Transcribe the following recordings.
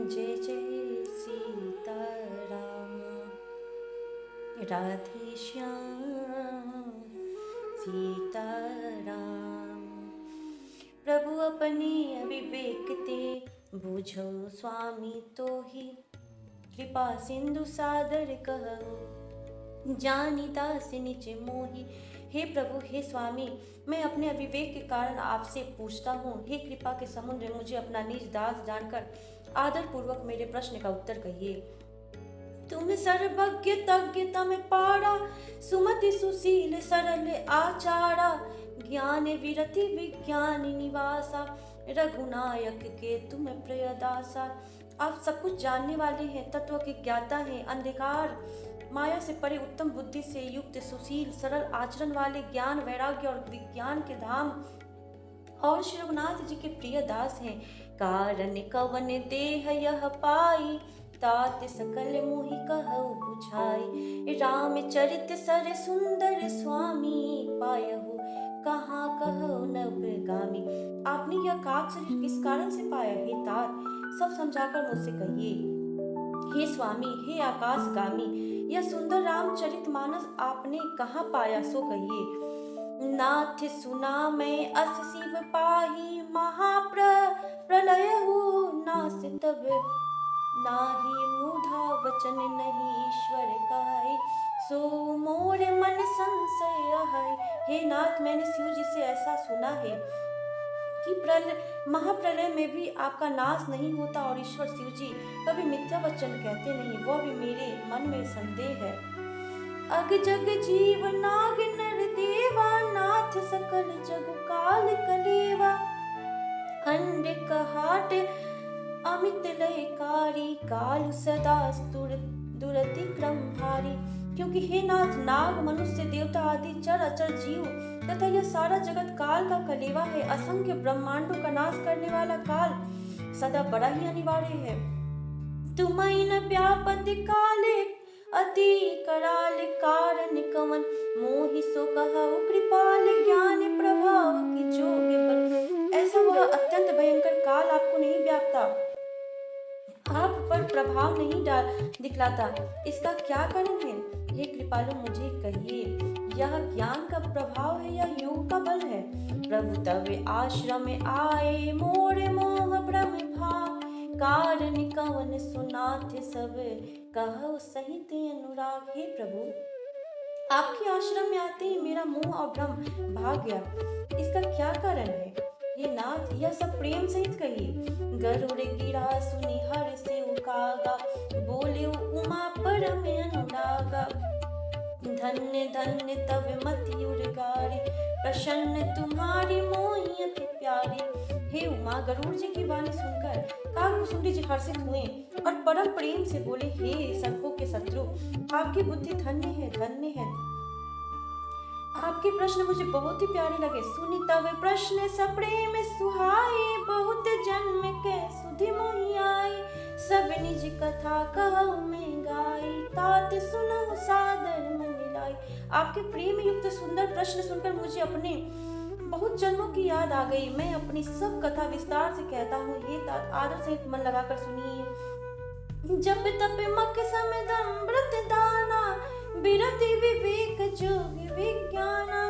जय जय सीताराम। राधे श्याम सीताराम। प्रभु अपने अविवेक ते बुझो स्वामी तो ही, कृपा सिंधु सादर कहु जानी दास निज मोहि। हे प्रभु, हे स्वामी, मैं अपने अविवेक के कारण आपसे पूछता हूँ। हे कृपा के समुद्र, मुझे अपना निज दास जानकर आदर पूर्वक मेरे प्रश्न का उत्तर कहिए। तुम सर्वज्ञ तज्ञता में पारा, सुमति सुशील सरल आचारा, ज्ञान विरति विज्ञान निवासा, रघुनायक के तुम प्रियदासा। आप सब कुछ जानने वाले हैं, तत्व के ज्ञाता हैं, अंधकार माया से परे उत्तम बुद्धि से युक्त सुशील सरल आचरण वाले, ज्ञान वैराग्य और विज्ञान के धाम और श्री रघुनाथ जी के प्रिय दास हैं। कारण कवन देह यह पाई, तात सकल मोहि कहु बुझाई। रामचरित सर सुंदर स्वामी, पायहु कहाँ कहु नवगामी। आपने यह काक शरीर किस कारण से पाया, हे तात सब समझाकर मुझसे कहिए। हे स्वामी, हे आकाशगामी, यह सुंदर रामचरित मानस आपने कहाँ पाया, सो कहिए। नाथ सुना मैं अस शिव पाही, महाप्रलय हो नास तब नाही, मूढ़ा वचन नहीं ईश्वर कहाई, सो मोर मन संशय है। हे नाथ, मैंने शिव जी से ऐसा सुना है कि महाप्रलय में भी आपका नाश नहीं होता और ईश्वर शिव जी कभी मिथ्या वचन कहते नहीं, वह भी मेरे मन में संदेह है। अग जग जीव नाग नर देवा, नाथ सकल जग काल कलेवा, खंड कहाट अमित लयकारी, काल सदा दुरति क्रम भारी। क्योंकि हे नाथ, नाग मनुष्य देवता आदि चर अचर जीव तथा यह सारा जगत काल का कलेवा है। असंख्य ब्रह्मांडों का नाश करने वाला काल सदा बड़ा ही अनिवार्य है। तुम्हें न व्यापत काले अति कराल, कारण कवन मोहि सो कहु कृपाल, ज्ञान प्रभाव की जोग बल। ऐसा वह अत्यंत भयंकर काल आपको नहीं व्यापता, आप पर प्रभाव नहीं दिखलाता, इसका क्या कारण है? हे कृपालु, मुझे कहिए, यह ज्ञान का प्रभाव है या योग का बल है? प्रभु तव आश्रम आए, मोर मोह भ्रम भाव, कारण कवन सुनाथ सब कहु सहित अनुराग। हे प्रभु, आपके आश्रम में आते ही मेरा मोह और भ्रम भाग गया, इसका क्या कारण है? हे नाथ, यह सब प्रेम सहित कहिए। गरुड़ गिरा सुनि हर से उकागा, बोले उमा परम अनुरागा, धन्य धन्य तव मति उर्गारी, प्रसन्न तुम्हारी मोहि अति प्यारी। हे उमा, गरुड़ जी की वाणी सुनकर काकभूषुंडी जी हर्षित हुए और परम प्रेम से बोले, हे सर्पों के शत्रु, आपकी बुद्धि धन्य है, धन्य है। आपके प्रश्न मुझे बहुत ही प्यारे लगे। सुनि तव प्रश्न सप्रेम सुहाए, बहुत जन्म के सुधि मोहि आए, सब निज कथा कहु मैं गाई, तात सुनहु सादर मन मिलाई। आपके प्रेम युक्त सुंदर प्रश्न सुनकर मुझे अपने बहुत जन्मों की याद आ गई। मैं अपनी सब कथा विस्तार से कहता हूँ, हे तात आदर सहित मन लगाकर सुनिए। जब तप मक समदम व्रत दाना, बिरति विवेक जोग विज्ञाना,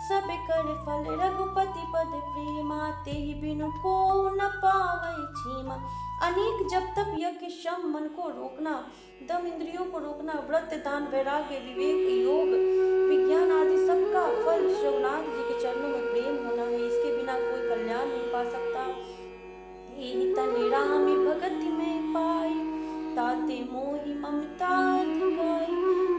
सब कर फल रघुपति पद प्रेमा, तेहि बिनु को न पावै क्षीमा। अनेक जब तप यज्ञ शम मन को रोकना, दम इंद्रियों को रोकना, व्रत दान वैराग्य विवेक योग विज्ञान आदि सबका फल रघुनाथ जी के चरणों में प्रेम होना है। इसके बिना कोई कल्याण नहीं पा सकता। यही तने राम भगति में पाई, ताते मोहि ममता दिखाई,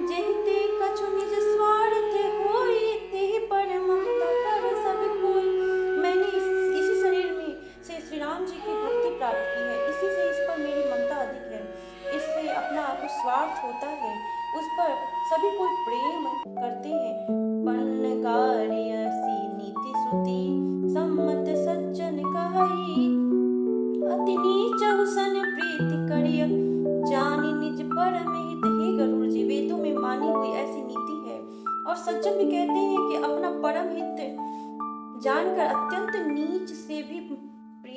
जेते कछु निज स्वार्थ होई, तेहि पर ममता कर सब कोई। मैंने इसी शरीर में से श्री राम जी की भक्ति प्राप्त की है, इसी से इस पर मेरी ममता अधिक है। इससे अपना कुछ स्वार्थ होता है, उस पर सभी कोई प्रेम करते हैं। पन्नगारियसी नीति श्रुति, सम्मत सज्जन कहाई, अति नीच हुसन प्रीति करिय, जानी निज परम हित। हे गरुड़ जी, वेदों में मानी हुई ऐसी नीति है और सज्जन भी कहते हैं कि अपना परम हित जानकर अत्यंत नीच से भी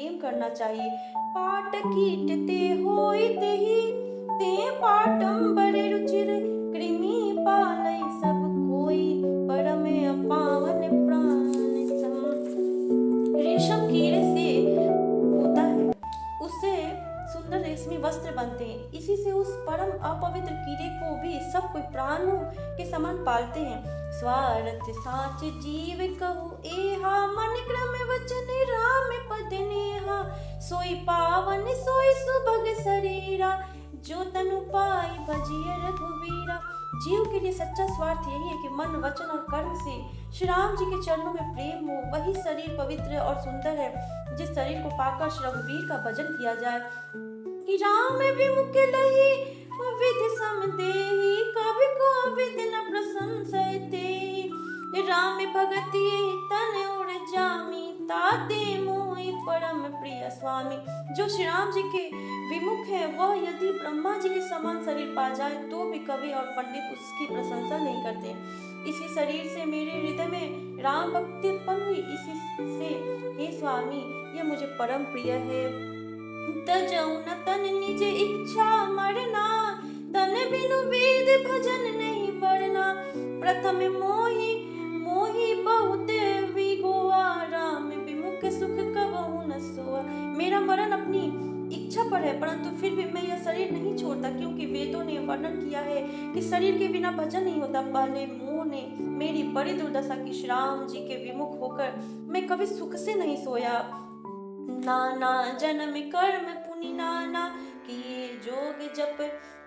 प्रेम करना चाहिए। पाट कीट ते होई तेहि ते पाटंबर रुचिर कृमि पालय सब कोई परम पावन प्राण सम। रेशम कीड़े से होता है, उससे सुंदर रेशमी वस्त्र बनते हैं। इसी से उस परम अपवित्र कीड़े को भी सब कोई प्राणों के समान पालते हैं। स्वार्थ साच जीव कहु एहा मन क्रम वचन राम पद नेहा सोई पावन सोई सुभग शरीरा जो तनु पाई भजिय रघुवीरा। जीव के लिए सच्चा स्वार्थ यही है कि मन वचन और कर्म से श्री राम जी के चरणों में प्रेम हो। वही शरीर पवित्र और सुंदर है जिस शरीर को पाकर श्री रघुवीर का भजन किया जाए। कि राम विमुख लही विधि समदेहि कवि को विधि न प्रशंसय तेहि। राम भगति यहि तन उर जामी ताते मोहि परम प्रिय स्वामी। जो श्री राम जी के विमुख है वह यदि ब्रह्मा जी के समान शरीर पा जाए तो भी कवि और पंडित उसकी प्रशंसा नहीं करते। इसी शरीर से मेरे हृदय में राम भक्ति उत्पन्न हुई, इसी से हे स्वामी यह मुझे परम प्रिय है। तजऊ न तन निज इच्छा मरना तन बिनु वेद भजन नहीं बढ़ना। प्रथम मोहि मोहि बहुत विगोआ राम विमुख सुख कबहु न सोआ। मेरा मरण अपनी इच्छा पर है, परंतु फिर भी मैं यह शरीर नहीं छोड़ता, क्योंकि वेदों ने वर्णन किया है कि शरीर के बिना भजन नहीं होता। पहले मोह ने मेरी बड़ी दुर्दशा की, श्री राम जी के विमुख होकर मैं कभी सुख से नहीं सोया। नाना जन्म कर्म पुनि नाना किए जोग जप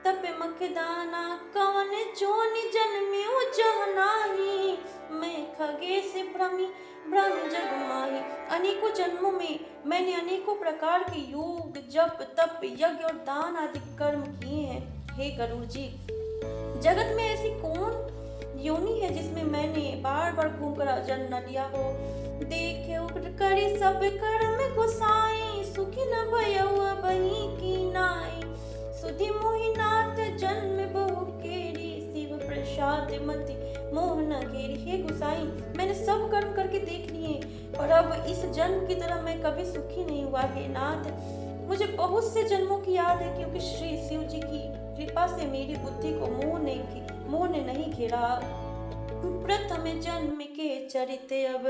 तप मखदाना कवन जोनि जन्म्यो जह नाही मैं खगेश भ्रमी ब्रह्म जग माही। अनेकों जन्मों में मैंने अनेकों प्रकार के योग जप तप यज्ञ और दान आदि कर्म किए हैं। हे गरुड़ जी, जगत में ऐसी कौन योनि है जिसमें मैंने बार बार घूमकर जन्म न लिया हो। देखे उग्र करी सब कर्म गोसाई सुखी न भयउ बही की नाई। सुधि मोहि नाथ जन्म बहु केरी शिव प्रसाद मति मोह न घेरी। हे गोसाई, मैंने सब कर्म करके देख लिए और अब इस जन्म की तरह मैं कभी सुखी नहीं हुआ। हे नाथ, मुझे बहुत से जन्मों की याद है, क्योंकि श्री शिव जी की कृपा से मेरी बुद्धि को मोह ने नहीं घेरा। प्रथम जन्म के चरित अब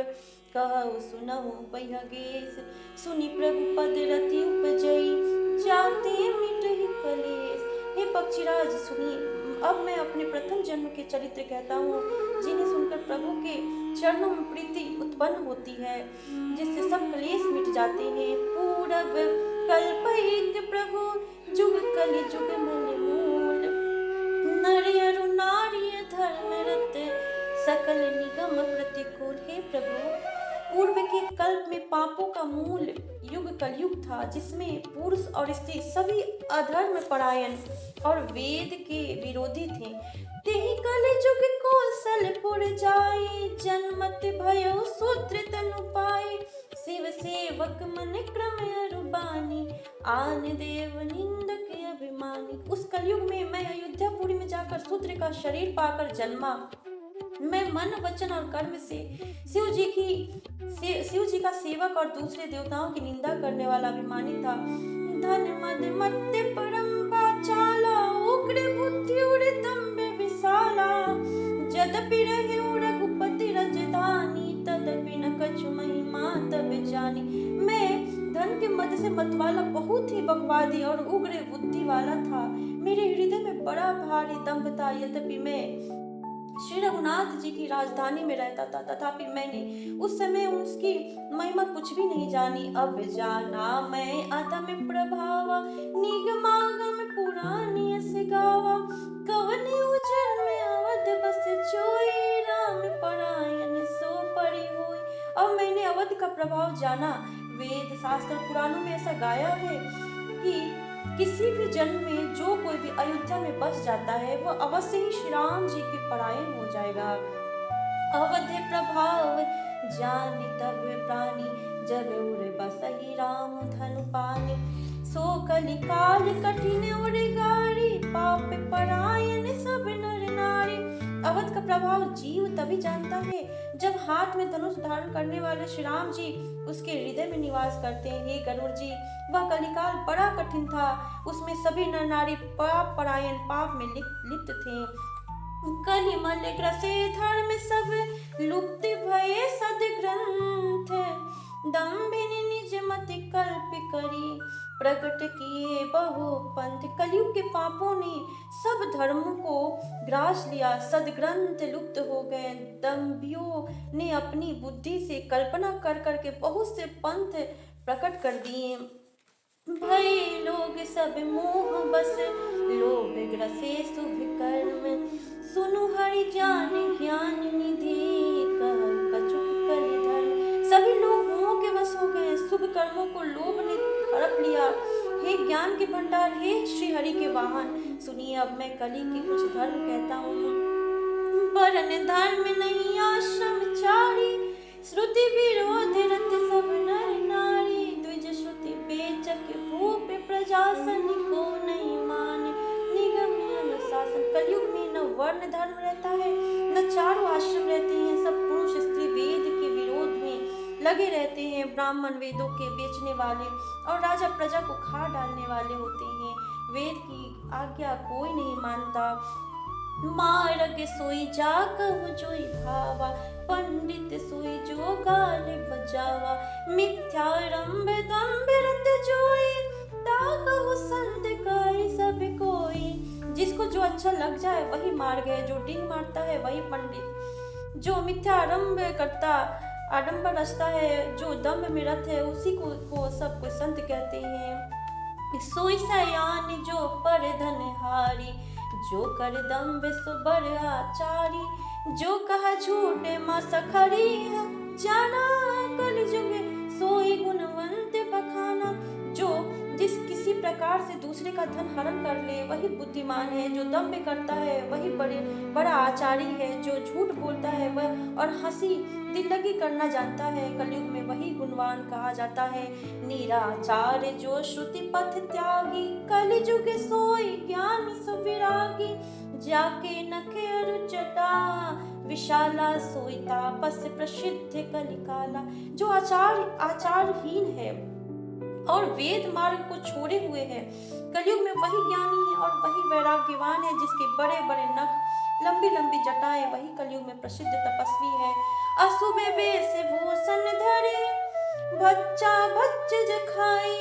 कहु सुनहु बयगेश सुनि प्रभु पद रति उपजई जाते मिटहि कलेश। हे पक्षीराज सुनिए, अब मैं अपने प्रथम जन्म के चरित्र कहता हूँ, जिन्हें सुनकर प्रभु के चरणों में प्रीति उत्पन्न होती है, जिससे सब क्लेश मिट जाते हैं। पूरब कल्पैक प्रभु जुग कलि जुग मन मूल नर अरु नारी धर्म रत सकल निगम प्रतिकूल। हे प्रभु, पूर्व के कल्प में पापों का मूल युग कलयुग था, जिसमें पुरुष और स्त्री सभी अधर्म परायण और वेद के विरोधी थे। तेहि कल जुग कौशलपुर जाई जन्मत भयो सूत्र तनु पाई। शिव सेवक मन क्रम अरुबानी आन देव निंदक अभिमानी। उस कलयुग में मैं अयोध्यापुरी में जाकर सूत्र का शरीर पाकर जन्मा। मैं मन वचन और कर्म से शिव जी का सेवक और दूसरे देवताओं की निंदा करने वाला अभिमानी था। धन मद मत्ते परम वाचाला उग्र बुद्धि उड़े दम्भे विशाला। जदपि रहे रघुपति राजधानी तदपि न कछु महिमा तब जानी। मैं धन के मद से मतवाला बहुत ही बकवादी और उग्र बुद्धि वाला था। मेरे हृदय में बड़ा भारी दम्भ था, यद्यपि मैं श्री रघुनाथ जी की राजधानी में रहता था, तथापि मैंने उस समय उसकी महिमा कुछ भी नहीं जानी। अब जाना मैं अधम प्रभावा निगमागम पुरानी से गावा। कवन उजर में अवध बस जोई राम परायण सो परि होई। अब मैंने अवध का प्रभाव जाना। वेद शास्त्र पुराणों में ऐसा गाया है कि किसी भी जन्म में जो कोई भी अयोध्या में बस जाता है वह अवश्य ही श्री राम जी के परायण हो जाएगा। अवध प्रभाव जानि तब प्राणी जब उड़ बसहि राम धनु पानी। सो कलि काल कठिन उड़ गारी पाप परायण सब नर नारी। अवध का प्रभाव जीव तभी जानता है जब हाथ में धनुष धारण करने वाले श्री राम जी उसके हृदय में निवास करते हैं। हे गरुड़ जी, वह कलिकाल बड़ा कठिन था, उसमें सभी नर नारी पाप परायण, पाप में लिप्त थे। कलिमल ग्रसे धर्म सब लुप्त भये सद्ग्रंथ, दम्भिनी निज मति कल्प करी प्रकट किए बहु पंथ। कलयुग के पापों ने सब धर्मों को ग्रास लिया, सदग्रंथ लुप्त हो गए। दम्भियों ने अपनी बुद्धि से कल्पना कर करके बहुत से पंथ प्रकट कर दिए। भय लोग सब मोह बस, लोभ ग्रसे शुभ कर्म, सुनु हरि ज्ञान ज्ञान निधि, कह कछुक कलि धर्म। सभी लोग मोह के वश हो गए, शुभ कर्मों को लोभ ने हड़प लिया। हे ज्ञान के भंडार, हे श्री हरि के वाहन, सुनिए अब मैं कलि के कुछ धर्म कहता हूँ। वर्ण धर्म नहीं आश्रम चारी, श्रुति विरोध रत सब नर नारी, द्विज श्रुति बेचक भूप प्रजासन, को नहीं मान निगम अनुशासन। कलयुग में न वर्ण धर्म रहता है, न चारों आश्रम रहते हैं, सब पुरुष स्त्री वेद के विरोध में लगे रहते हैं। ब्राह्मण वेदों के बेचने वाले और राजा प्रजा को खा डालने वाले होते हैं। वेद की आज्ञा कोई नहीं मानता। मार्ग सोई जा कहु जोई भावा, पंडित सोई जो गाल बजावा, मिथ्यारंभ दंभ रत जोई, ता कहु संत काय सब कोई। जिसको जो अच्छा लग जाए वही मार्ग है, जो डींग मारता है वही पंडित, जो मिथ्या आरंभ करता आडंबर रचता है, जो दम्भ में रत है उसी को सब कोई संत कहते हैं। सोई सयान जो पर धनहारी, जो कर दम्भ सो बर आचारी, जो कहा झूठे माँ सखरी, जाना कल जुगे सोई गुणवंत बखाना। जो जिस किसी प्रकार से दूसरे का धन हरण कर ले वही बुद्धिमान है, जो दम्भ करता है वही बड़ा आचारी है, जो झूठ बोलता है वह और हंसी दिल्लगी करना जानता है, कलयुग में वही गुणवान कहा जाता है। निराचार जो श्रुति पथ त्यागी, कलिजुग सोई ज्ञान सुविरागी, जाके नखे अरुचटा, विशाला सोई तापस प्रसिद्ध कलिकाला। जो आचारहीन है और वेद मार्ग को छोड़े हुए है, कलयुग में वही ज्ञानी है और वही वैराग्यवान है, जिसके बड़े बड़े नख लंबी लंबी जटाएं, वही कलयुग में प्रसिद्ध तपस्वी है। अशुभ वेश भूषण धरे, बच्चा बच्च जखाई,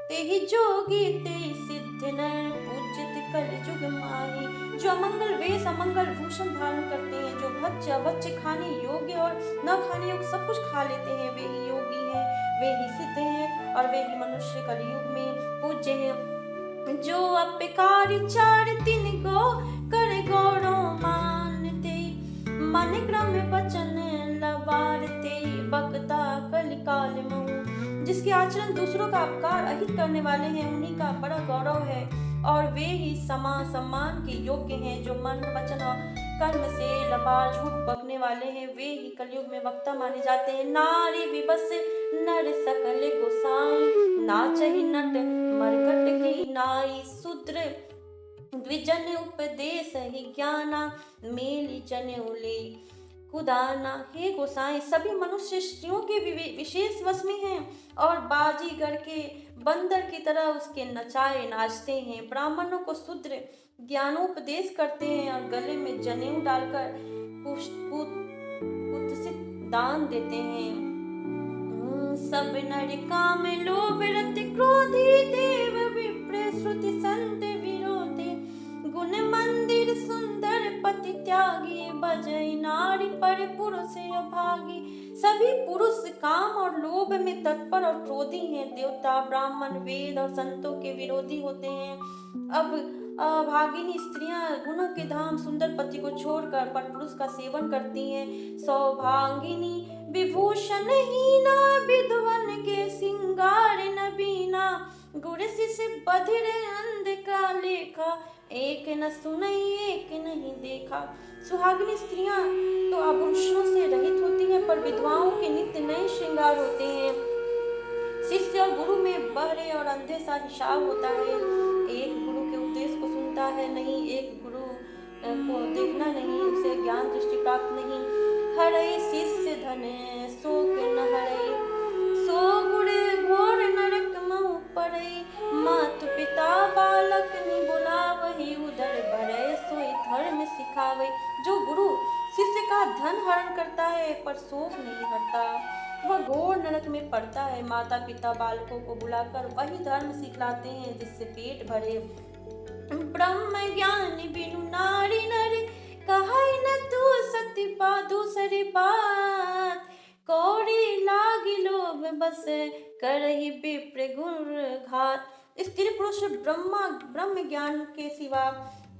तेहि जोगी तेहि सिद्ध नर, पूजित कलयुग माही। जो अमंगल वेश अमंगल भूषण धारण करते हैं, जो बच्चे खाने योग्य और न खाने योग्य सब कुछ खा लेते हैं, वे ही योगी हैं, वे ही सिद्ध हैं और वे ही मनुष्य कलयुग में पूज्य हैं। जो अपिकारी चार तीन गो करे गौरव मानते, मन क्रम वचन लबारते, बकता कलिकाल महु। जिसके आचरण दूसरों का अपकार अहित करने वाले हैं, उन्हीं का बड़ा गौरव है और वे ही सम्मान के योग्य हैं। जो मन वचन और कर्म से लबार झूठ बकने वाले हैं, वे ही कलयुग में वक्ता माने जाते हैं। नारी विवश नर सकल गोसाई, नाचहि नट मरकट की नाई, शूद्र द्विजन उपदेश ही ज्ञाना, मेली जनेऊले कुदाना। हे गोसाई, सभी मनुष्य स्त्रियों के विशेष वश में हैं और बाजीगर के बंदर की तरह उसके नचाए नाचते हैं। ब्राह्मणों को शूद्र ज्ञानोपदेश करते हैं और गले में जनेऊ डालकर कुत्सित दान देते हैं। सब नर काम लोभ रत क्रोधी, देव विप्र श्रुति संत विरोधी, गुण मंदिर सुंदर पति त्यागी, बजई नारी पर पुरुष अभागी। सभी पुरुष काम और लोभ में तत्पर और क्रोधी हैं। देवता ब्राह्मण वेद और संतों के विरोधी होते हैं। अब अभागिनी स्त्रियां गुणों के धाम सुंदर पति को छोड़कर पर पुरुष का सेवन करती हैं। सौभागिनी विभूषण हीना, विधवन के सिंगार नबीना, गुर शिष्य बधिर अंध का लेखा, एक न सुनई एक नहीं देखा। सुहागिनी स्त्रियां तो आभूषणों से रहित होती हैं, पर विधवाओं के नित्य नए श्रृंगार होते हैं। शिष्य और गुरु में बहरे और अंधे सा हिसाब होता है। एक गुरु के उपदेश को सुनता है नहीं, एक गुरु को देखना नहीं, उसे ज्ञान दृष्टि प्राप्त नहीं। हरे शिष्य धन शोक न हरे, पड़े, मातु पिता बालक नि बुलावहि, उदर भरय सोई धर्म सिखावे। जो गुरु शिष्य का धन हरण करता है पर शोक नहीं हरता, वह घोर नरक में पड़ता है। माता पिता बालकों को बुलाकर वही धर्म सिखलाते हैं जिससे पेट भरे। ब्रह्म ज्ञान बिनु नारी नर, कहाई न तू सती पा दूसरी बात। कौड़ी लागी लोभ बस, करही विप्र गुर घात। स्त्री पुरुष ब्रह्म ज्ञान के सिवा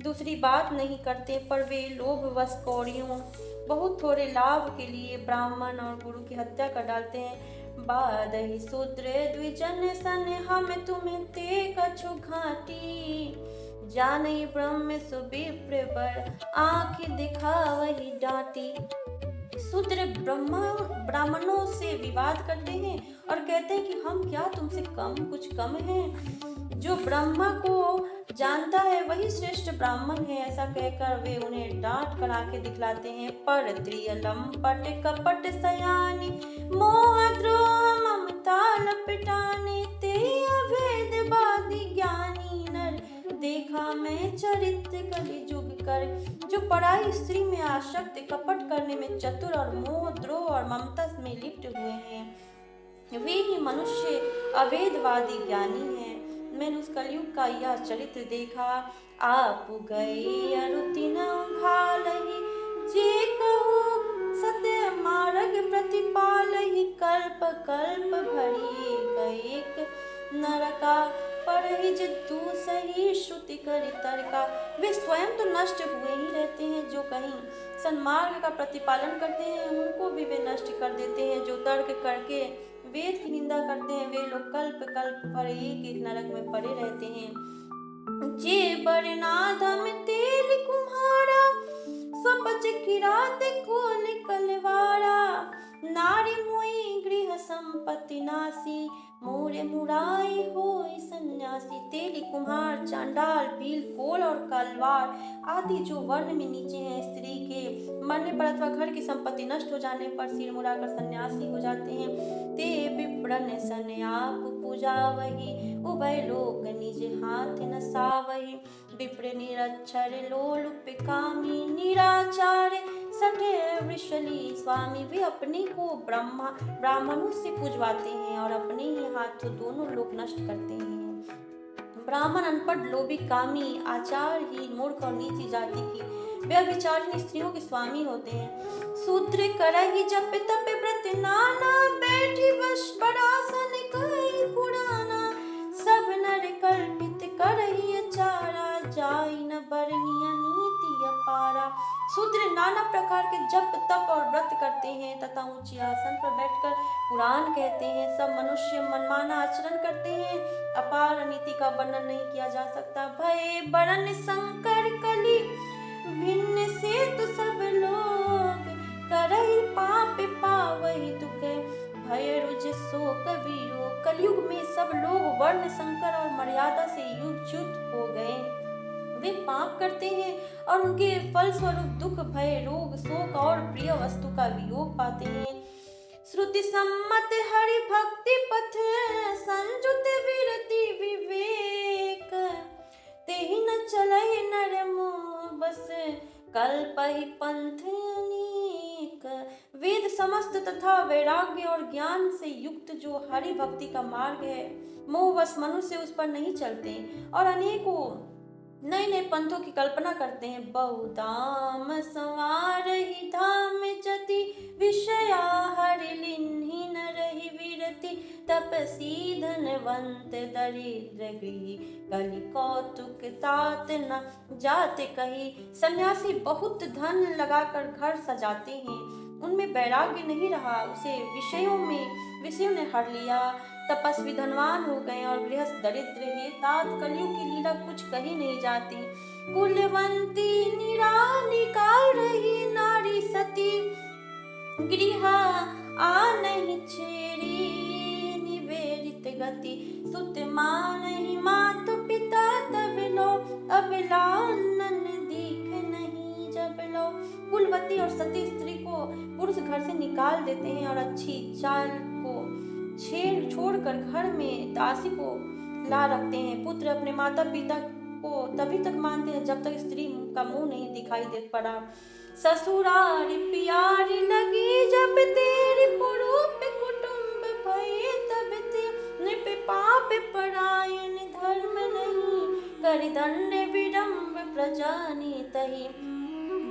दूसरी बात नहीं करते, पर वे लोभवश कौड़ियों बहुत थोड़े लाभ के लिए ब्राह्मण और गुरु की हत्या कर डालते हैं। बादहि शूद्र द्विजन सन, हम तुम्हें ते कछु घाटी। जानई ब्रह्म सु विप्र बर, आँख दिखावहि डांटी। शूद्र ब्राह्मणों से विवाद करते हैं और कहते हैं कि हम क्या तुमसे कुछ कम हैं। जो ब्रह्मा को जानता है वही श्रेष्ठ ब्राह्मण है, ऐसा कहकर वे उन्हें डांट कर आंखें दिखलाते हैं। पर द्रिय लंपट कपट सयानी, मोह द्रोह ममता लपटाने। ते अभेदवादी ज्ञानी नर, देखा मैं चरित्र कलिजुग कर। जो पराई स्त्री में आसक्त, कपट करने में चतुर और मोह द्रोह और ममता में लिप्त हुए हैं, वे ही मनुष्य अभेदवादी ज्ञानी हैं। मैंने उस कलयुग का यह चरित्र देखा। आप गए अरुति न घालहि, जे कहो सत्य मार्ग प्रतिपालहि। कल्प कल्प भरी गएक नरका, परहिज तू सही श्रुति करि तर्का। वे स्वयं तो नष्ट हुए ही रहते हैं, जो कहीं सन्मार्ग का प्रतिपालन करते हैं उनको भी वे नष्ट कर देते हैं। जो तर्क करके वेद की निंदा करते हैं वे लोग कल्प कल्प भर एक नरक में पड़े रहते हैं। जे बरनाधम तेल कुम्हारा, स्वपच किरात कोल कलवारा। नारी मुई गृह संपत्ति नासी, मोरे मुराई होई सन्यासी। तेली कुम्हार, चांडाल, भील, कोल और कलवार आदि जो वर्ण में नीचे हैं, स्त्री के मरने पर अथवा घर की संपत्ति नष्ट हो जाने पर सिर मुड़ाकर सन्यासी हो जाते हैं। ते विप्रण सन आप पूजावहि, उभय लोक निज हाथ न सावहि। विप्र निरक्षर लोलुप कामी, निराचार सटे वृषली स्वामी। वे अपने को ब्राह्मणों से पूजवाते हैं और अपने ही हाथों दोनों लोग नष्ट करते हैं। ब्राह्मण अनपढ़, लोभी, कामी, आचारहीन, मूर्ख और नीची जाति की व्यभिचारिणी स्त्रियों के स्वामी होते हैं। सूत्र करहि जप तप व्रत नाना, बैठी बस बरासन कहि पुराना। सब नर कल्पित करहि अचारा, जाई न बरनिया नीति अपारा। शूद्र नाना प्रकार के जप तप और व्रत करते हैं तथा ऊंची आसन पर बैठकर पुराण कहते हैं। सब मनुष्य मनमाना आचरण करते हैं, अपार नीति का वर्णन नहीं किया जा सकता। भय बरन शंकर कली, भिन्न से तो सब लोग। करहि पाप पावहि दुख, भय रुज शोक वियोग। कलयुग में सब लोग वर्ण संकर और मर्यादा से युक्त हो गए। वे पाप करते हैं और उनके फल स्वरूप दुख, भय, रोग, शोक और प्रिय वस्तु का वियोग पाते हैं। श्रुति सम्मत हरि भक्ति पथ, संजुत विरति विवेक। तेहि न चलहि नर मोह बस, कल्पहि पंथ अनेक। वेद समस्त तथा वैराग्य और ज्ञान से युक्त जो हरि भक्ति का मार्ग है, मोहवश मनुष्य उस पर नहीं चलते और अनेकों नए नए पंथों की कल्पना करते हैं। बहुधाम संवारहि धाम जति, विषया हरि लिन्हि न रहि विरति। तपसी धनवंत दरिद्र गृही, कलि कौतुक तात न जाते कही। सन्यासी बहुत धन लगाकर घर सजाते हैं, उनमें वैराग्य नहीं रहा, उसे विषयों ने हर लिया। तपस्वी धनवान हो गए और गृहस्थ दरिद्र है। तात कलयुग की लीला कुछ कही नहीं जाती। कुलवंती निरालिका रही, नारी सती गृह आनहि छेरी। निवेदित गति सुत मानहि, मातु पिता तब लो। अबलानन दीख नहीं जब लो। कुलवती और सती स्त्री को पुरुष घर से निकाल देते हैं और अच्छी चाल को छोड़कर घर में दासी को ला रखते हैं। पुत्र अपने माता पिता को तभी तक मानते हैं जब तक स्त्री का मुंह नहीं दिखाई दे पड़ा। ससुरारी प्यारी लगी जब तेरी पुरूप कुटुंब भये तब ते नृप पाप परायण धर्म नहीं कर दंड विडम्ब प्रजानी तही।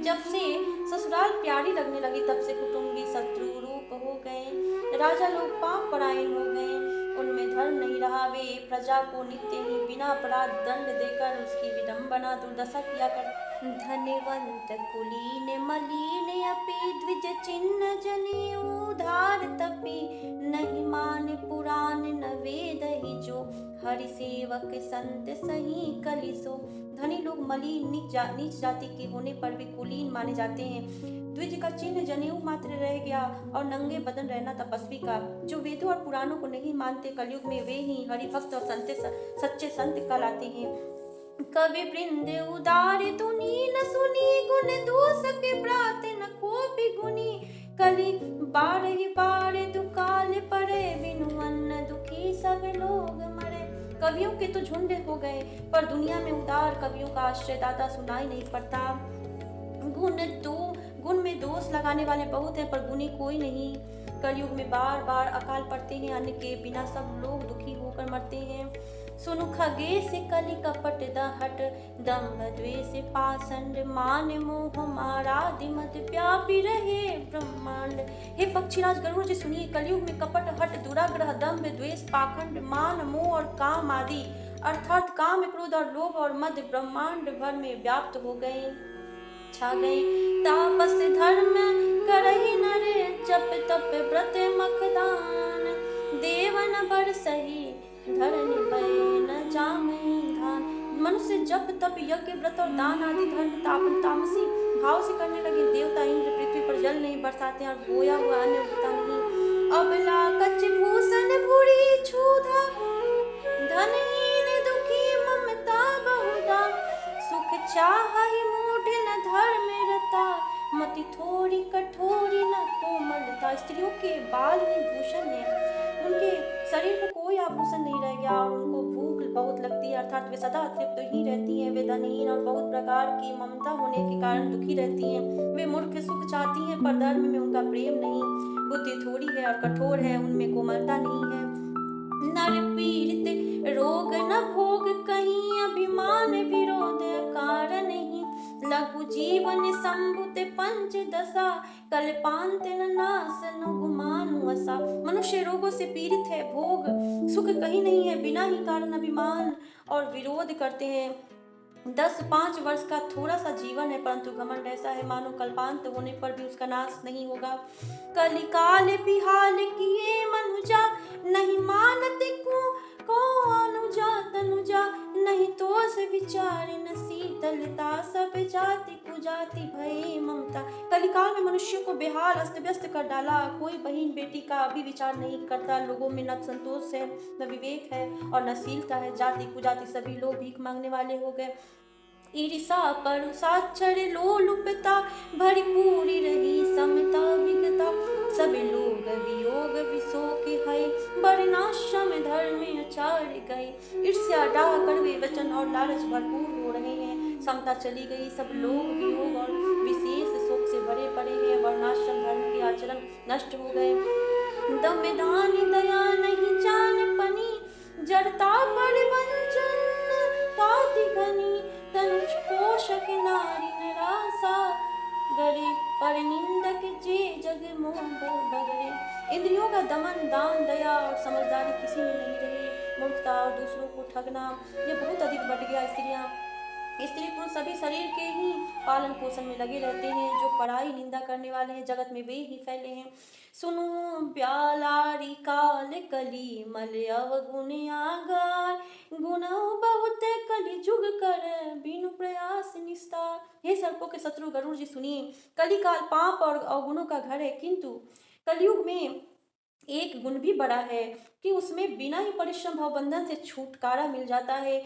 जब से ससुराल प्यारी लगने लगी तब से कुटुंबी शत्रु रूप हो गए। राजा लोग पाप परायण हो गए, उनमें धर्म नहीं रहा। वे प्रजा को नित्य ही बिना अपराध दंड देकर उसकी विडंबना दुर्दशा किया कर। धनवंत कुलीन मलीन अपि द्विज चिन्ह जने उधार तपि नहीं मान पुराण न वेद ही जो हरि सेवक संत सही कलिसो। धनी लोग मलिन नीच जाति के होने पर भी कुलीन माने जाते हैं। द्विज का चिन्ह जनेऊ मात्र रह गया और नंगे बदन रहना तपस्वी का। जो वेदों और पुराणों को नहीं मानते कलयुग में वे ही हरिभक्त और सच्चे संत कहलाते हैं। कवि वृंद उदार तुनी न सुनी गुण दोष के प्रात न कोपि गुनी कली बार दुकाल पड़े बिनु अन्न दुखी सब लोग मरे। कवियों के तो झुंड हो गए पर दुनिया में उदार कवियों का आश्रयदाता सुनाई नहीं पड़ता। गुण में दोष लगाने वाले बहुत हैं पर गुणी कोई नहीं। कलयुग में बार बार अकाल पड़ते हैं, अन्न के बिना सब लोग दुखी होकर मरते हैं। सुनु खगेश कलि कपट दहट दम्भ द्वेष पाषंड मान मोह मारादि मद व्यापी रहे ब्रह्मांड। हे पक्षीराज गरुड़ जी सुनिए, कलयुग में कपट हट दुराग्रह दम्भ द्वेष पाखंड मान मोह और काम आदि अर्थात काम क्रोध और लोभ और मद ब्रह्मांड भर में व्याप्त हो गए छा गए। तापस धर्म करहि नरे जप तप व्रत मखदान देवन बर सही धरनि भय न जामहि धान। मनुष्य जप तप यज्ञ व्रत और दान आदि धर्म तामसी भाव से करने लगे। देवता इंद्र पृथ्वी पर जल नहीं बरसाते और बोया हुआ अन्न उगता नहीं। अबला कच्च भूषण भूरी छूधा धनहीन दुखी ममता बहुधा सुख चाहि मूढ़ न धर्म रता मति थोड़ी कठोरी न कोमलता। स्त्रियों के बाल ही भूषण है, उनके शरीर पर कोई आभूषण नहीं रह गया और उनको भूख बहुत लगती है अर्थात वे सदा तृप्त ही रहती हैं। वे धनहीन और बहुत प्रकार की ममता होने के कारण दुखी रहती हैं। वे मूर्ख सुख चाहती हैं पर धर्म में उनका प्रेम नहीं। बुद्धि थोड़ी है और कठोर है, उनमें कोमलता नहीं है। नर पीड़ित रोग न भोग कहीं अभिमान विरोध कारण नहीं। लघु जीवन संबुत पंच दशा कल्पांत न नाश न गुमानु असा। मनुष्य रोगों से पीड़ित है, भोग सुख कहीं नहीं है, बिना ही कारण अभिमान और विरोध करते हैं। 10-5 वर्ष का थोड़ा सा जीवन है परंतु घमंड ऐसा है मानो कल्पांत होने पर भी उसका नाश नहीं होगा। कलिकाल बिहाल किए मनुजा नहीं मानते को अनुजा तनुजा नहीं तोष विचार न शीतलता सब जाति कुजाति भय ममता। कलिकाल में मनुष्य को बेहाल अस्त व्यस्त कर डाला। कोई बहन बेटी का भी विचार नहीं करता। लोगों में न संतोष है न विवेक है और न शीलता है। जाति कुजाति सभी लोग भीख मांगने वाले हो गए। ईर्षा परुषाक्षर लोलुपता भरी पूरी रही समता विगता। सब लोग वियोग विशोक है वर्णाश्रम धर्म आचार्य गए। ईर्ष्या डाह कड़वे वचन और लालच भरपूर हो रहे हैं। समता चली गई, सब लोग वियोग और विशेष शोक से भरे पड़े हैं। वर्णाश्रम धर्म के आचरण नष्ट हो गए। दम दान दया नहीं जान पनी जड़ता पर वंचन ताति घनी तनुज पोषक नारी निराशा गरे पर निंदक जे जग मोह बगरे। इंद्रियों का दमन दान दया और समझदारी किसी में नहीं रही। मूर्खता और दूसरों को ठगना ये बहुत अधिक बढ़ गया। स्त्री पुरुष सभी शरीर के ही पालन पोषण में लगे रहते हैं। जो पढ़ाई निंदा करने वाले हैं जगत में वे ही फैले हैं। सुनो प्यालारी काल कली मल अवगुण आगार गुणौ बहुत कलि जुग कर बिनु प्रयास निस्तार। हे सर्पों के शत्रु गरुड़ जी सुनिए, कलिकाल पाप और अवगुणों का घर है किंतु कलयुग में एक गुण भी बड़ा है कि उसमें बिना ही परिश्रम भवबंधन से छुटकारा मिल जाता है।